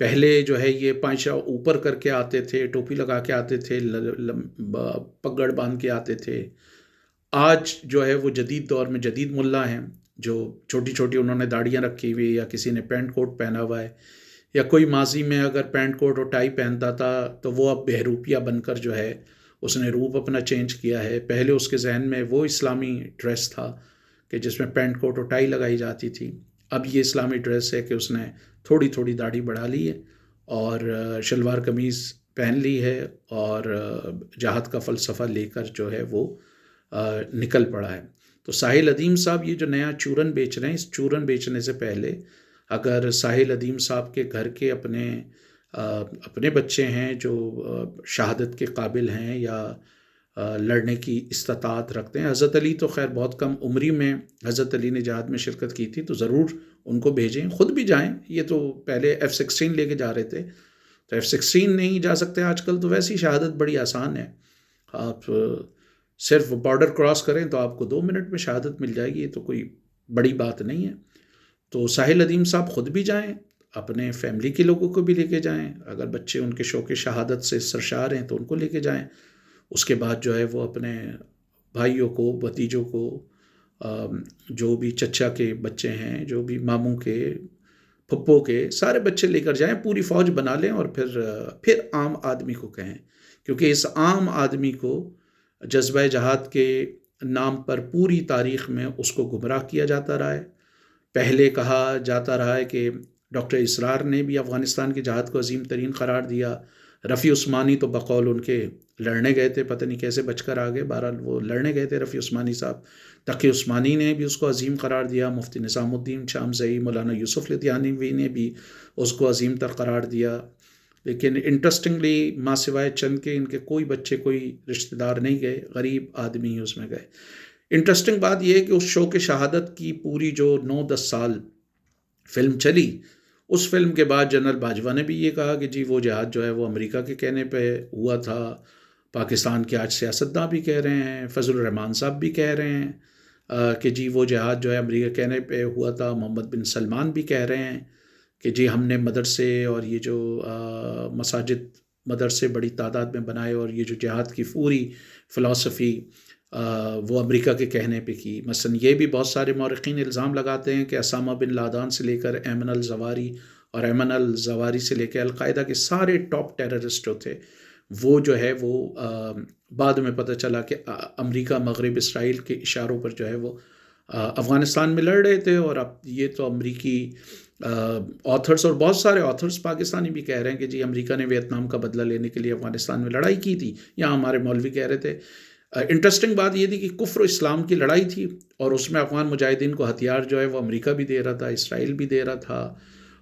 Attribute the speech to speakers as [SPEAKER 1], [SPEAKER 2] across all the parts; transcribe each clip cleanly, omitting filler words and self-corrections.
[SPEAKER 1] پہلے جو ہے یہ پائچہ اوپر کر کے آتے تھے، ٹوپی لگا کے آتے تھے، پگڑ باندھ کے آتے تھے۔ آج جو ہے وہ جدید دور میں جدید ملا ہیں، جو چھوٹی چھوٹی انہوں نے داڑھیاں رکھی ہوئی، یا کسی نے پینٹ کوٹ پہنا ہوا ہے، یا کوئی ماضی میں اگر پینٹ کوٹ اور ٹائی پہنتا تھا تو وہ اب بہروپیہ بن کر جو ہے اس نے روپ اپنا چینج کیا ہے۔ پہلے اس کے ذہن میں وہ اسلامی ڈریس تھا کہ جس میں پینٹ کوٹ اور ٹائی لگائی جاتی تھی، اب یہ اسلامی ڈریس ہے کہ اس نے تھوڑی تھوڑی داڑھی بڑھا لی ہے اور شلوار قمیض پہن لی ہے، اور جہاد کا فلسفہ لے کر جو ہے وہ نکل پڑا ہے۔ تو ساحل ادیم صاحب یہ جو نیا چورن بیچ رہے ہیں، اس چورن بیچنے سے پہلے اگر ساحل ادیم صاحب کے گھر کے اپنے بچے ہیں جو شہادت کے قابل ہیں یا لڑنے کی استطاعت رکھتے ہیں، حضرت علی تو خیر بہت کم عمری میں حضرت علی نے جہاد میں شرکت کی تھی، تو ضرور ان کو بھیجیں، خود بھی جائیں۔ یہ تو پہلے F-16 لے کے جا رہے تھے، تو F-16 نہیں جا سکتے آج کل، تو ویسی شہادت بڑی آسان ہے، آپ صرف بارڈر کراس کریں تو آپ کو 2 منٹ میں شہادت مل جائے گی، یہ تو کوئی بڑی بات نہیں ہے۔ تو ساحل ادیم صاحب خود بھی جائیں، اپنے فیملی کے لوگوں کو بھی لے کے جائیں، اگر بچے ان کے شوق شہادت سے سرشار ہیں تو ان کو لے کے جائیں۔ اس کے بعد جو ہے وہ اپنے بھائیوں کو، بھتیجوں کو، جو بھی چچا کے بچے ہیں، جو بھی ماموں کے، پھپھو کے، سارے بچے لے کر جائیں، پوری فوج بنا لیں، اور پھر عام آدمی کو کہیں، کیونکہ اس عام آدمی کو جذبہ جہاد کے نام پر پوری تاریخ میں اس کو گمراہ کیا جاتا رہا ہے۔ پہلے کہا جاتا رہا ہے کہ ڈاکٹر اسرار نے بھی افغانستان کی جہاد کو عظیم ترین قرار دیا، رفیع عثمانی تو بقول ان کے لڑنے گئے تھے، پتہ نہیں کیسے بچ کر آگے، بہرحال وہ لڑنے گئے تھے رفیع عثمانی صاحب۔ تقی عثمانی نے بھی اس کو عظیم قرار دیا، مفتی نظام الدین شامزئی، مولانا یوسف لدھیانوی نے بھی اس کو عظیم تر قرار دیا۔ لیکن انٹرسٹنگلی ماں سوائے چند کے ان کے کوئی بچے، کوئی رشتہ دار نہیں گئے، غریب آدمی اس میں گئے۔ انٹرسٹنگ بات یہ ہے کہ اس شو کے شہادت کی پوری جو 9-10 سال فلم چلی، اس فلم کے بعد جنرل باجوہ نے بھی یہ کہا کہ جی وہ جہاد جو ہے وہ امریکہ کے کہنے پہ ہوا تھا، پاکستان کے آج سیاستداں بھی کہہ رہے ہیں، فضل الرحمان صاحب بھی کہہ رہے ہیں کہ جی وہ جہاد جو ہے امریکہ کے کہنے پہ ہوا تھا، محمد بن سلمان بھی کہہ رہے ہیں کہ جی ہم نے مدرسے اور یہ جو مساجد مدرسے بڑی تعداد میں بنائے، اور یہ جو جہاد کی پوری فلسفی وہ امریکہ کے کہنے پہ کی۔ مثلا یہ بھی بہت سارے مورخین الزام لگاتے ہیں کہ اسامہ بن لادن سے لے کر ایمن الزواری، اور ایمن الزواری سے لے کے القاعدہ کے سارے ٹاپ ٹیررسٹ جو تھے، وہ جو ہے وہ بعد میں پتہ چلا کہ امریکہ، مغرب، اسرائیل کے اشاروں پر جو ہے وہ افغانستان میں لڑ رہے تھے۔ اور اب یہ تو امریکی آتھرز اور بہت سارے آتھرز پاکستانی بھی کہہ رہے ہیں کہ جی امریکہ نے ویتنام کا بدلہ لینے کے لیے افغانستان میں لڑائی کی تھی، یہاں ہمارے مولوی کہہ رہے تھے۔ انٹرسٹنگ بات یہ تھی کہ کفر و اسلام کی لڑائی تھی، اور اس میں افغان مجاہدین کو ہتھیار جو ہے وہ امریکہ بھی دے رہا تھا، اسرائیل بھی دے رہا تھا،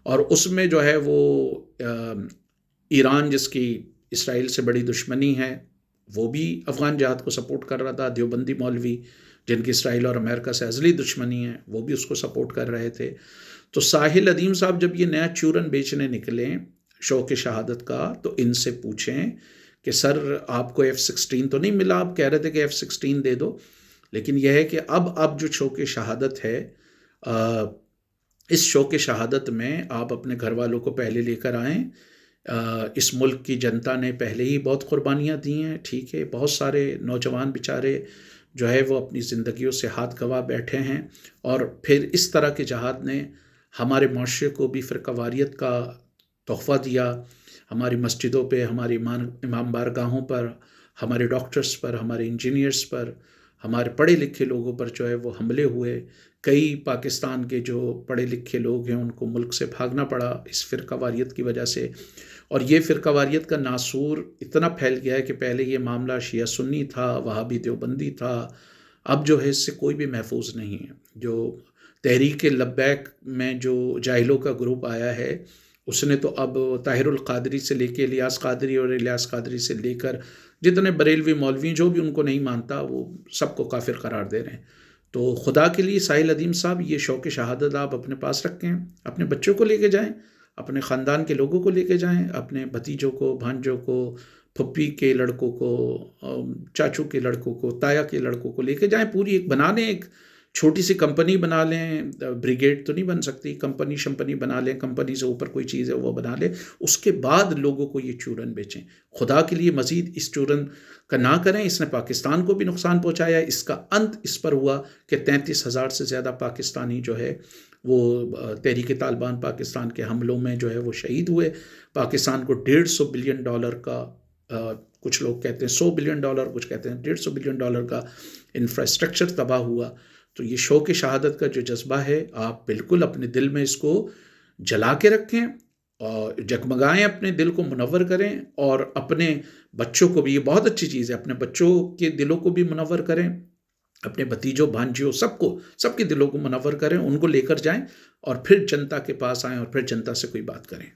[SPEAKER 1] اور اس میں جو ہے وہ ایران، جس کی اسرائیل سے بڑی دشمنی ہے، وہ بھی افغان جہاد کو سپورٹ کر رہا تھا۔ دیوبندی مولوی جن کی اسرائیل اور امریکہ سے ازلی دشمنی ہے، وہ بھی اس کو سپورٹ کر رہے تھے۔ تو ساحل ادیم صاحب جب یہ نیا چورن بیچنے نکلیں شوق شہادت کا، تو ان سے پوچھیں کہ سر آپ کو F-16 تو نہیں ملا، آپ کہہ رہے تھے کہ F-16 دے دو، لیکن یہ ہے کہ اب جو شوق شہادت ہے، اس شوق شہادت میں آپ اپنے گھر والوں کو پہلے لے کر آئیں۔ اس ملک کی جنتا نے پہلے ہی بہت قربانیاں دی ہیں، ٹھیک ہے، بہت سارے نوجوان بیچارے جو ہے وہ اپنی زندگیوں سے ہاتھ گنوا بیٹھے ہیں، اور پھر اس طرح کے جہاد نے ہمارے معاشرے کو بھی فرقہ واریت کا تحفہ دیا، ہماری مسجدوں پہ، ہماری امام بارگاہوں پر، ہمارے ڈاکٹرز پر، ہمارے انجینئرز پر، ہمارے پڑھے لکھے لوگوں پر جو ہے وہ حملے ہوئے۔ کئی پاکستان کے جو پڑھے لکھے لوگ ہیں ان کو ملک سے بھاگنا پڑا اس فرقہ واریت کی وجہ سے، اور یہ فرقہ واریت کا ناسور اتنا پھیل گیا ہے کہ پہلے یہ معاملہ شیعہ سنی تھا، وہابی دیوبندی تھا، اب جو ہے اس سے کوئی بھی محفوظ نہیں ہے۔ جو تحریک لبیک میں جو جاہلوں کا گروپ آیا ہے، اس نے تو اب طاہر القادری سے لے کے الیاس قادری، اور الیاس قادری سے لے کر جتنے بریلوی مولوی جو بھی ان کو نہیں مانتا، وہ سب کو کافر قرار دے رہے ہیں۔ تو خدا کے لیے ساحل ادیم صاحب، یہ شوق شہادت آپ اپنے پاس رکھیں، اپنے بچوں کو لے کے جائیں، اپنے خاندان کے لوگوں کو لے کے جائیں، اپنے بھتیجوں کو، بھانجوں کو، پھپھی کے لڑکوں کو، چاچو کے لڑکوں کو، تایا کے لڑکوں کو لے کے جائیں، پوری ایک بنا لیں ایک چھوٹی سی کمپنی بنا لیں، بریگیڈ تو نہیں بن سکتی، کمپنی شمپنی بنا لیں، کمپنی سے اوپر کوئی چیز ہے وہ بنا لیں، اس کے بعد لوگوں کو یہ چورن بیچیں۔ خدا کے لیے مزید اس چورن کا نہ کریں، اس نے پاکستان کو بھی نقصان پہنچایا۔ اس کا انت اس پر ہوا کہ 33,000 سے زیادہ پاکستانی جو ہے وہ تحریک طالبان پاکستان کے حملوں میں جو ہے وہ شہید ہوئے۔ پاکستان کو $150 بلین کا، کچھ لوگ کہتے ہیں $100 بلین، کچھ کہتے ہیں $150 بلین کا انفراسٹرکچر تباہ ہوا۔ تو یہ شوق شہادت کا جو جذبہ ہے، آپ بالکل اپنے دل میں اس کو جلا کے رکھیں اور جگمگائیں، اپنے دل کو منور کریں، اور اپنے بچوں کو بھی، یہ بہت اچھی چیز ہے، اپنے بچوں کے دلوں کو بھی منور کریں، اپنے بھتیجوں بھانجیوں سب کے دلوں کو منور کریں، ان کو لے کر جائیں اور پھر جنتا کے پاس آئیں اور پھر جنتا سے کوئی بات کریں۔